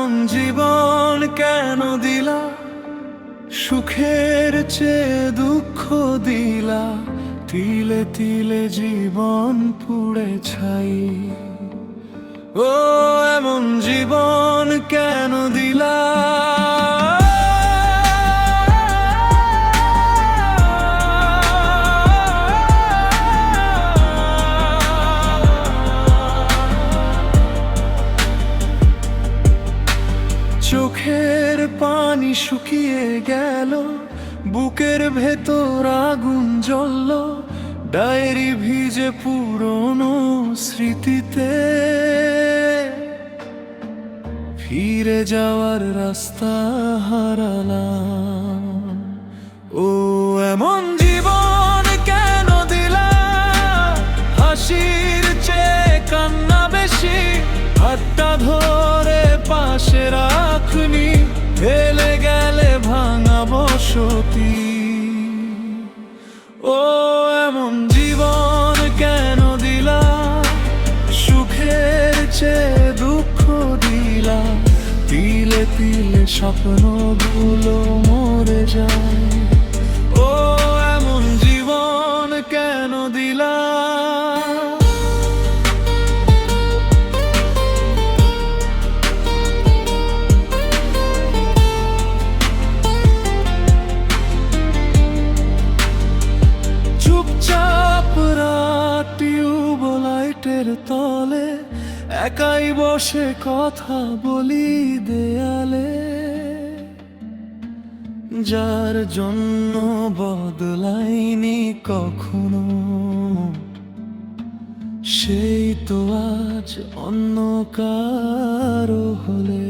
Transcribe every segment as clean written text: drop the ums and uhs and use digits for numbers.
এমন জীবন কেন দিলা, সুখের চেয়ে দুঃখ দিলা, তিলে তিলে জীবন পুড়ে ছাই। ও এমন জীবন কেন দিলা। চোখের পানি শুকিয়ে গেল, বুকের ভেতর আগুন জ্বলল, ডায়েরি ভিজে পুরনো স্মৃতিতে। ফিরে যাওয়ার রাস্তা হারালাম। ও এমন জীবন কেন দিলা, হাসির চেয়ে কান্না বেশি, হাতটা ধরে পাশে রাখনি, ফেলে গেলে ভাঙা বসতি। ও এমন জীবন কেন দিলা, সুখের চেয়ে দুঃখ দিলা, তিলে তিলে স্বপ্নগুলো মরে যায়। ও এমন জীবন কেন দিলা। চুপচাপ রাত টিউবলাইটের তলে একাই বসে কথা বলি দেয়ালে, যার জন্য বদলাইনি কখনো, সেই তো আজ অন্য কারো হলে।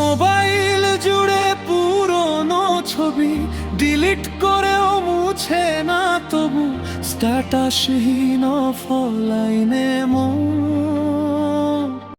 মোবাইল জুড়ে পুরনো ছবি ডিলিট করেও মুছে না তবু, স্ট্যাটাসহীন অফলাইনে মন।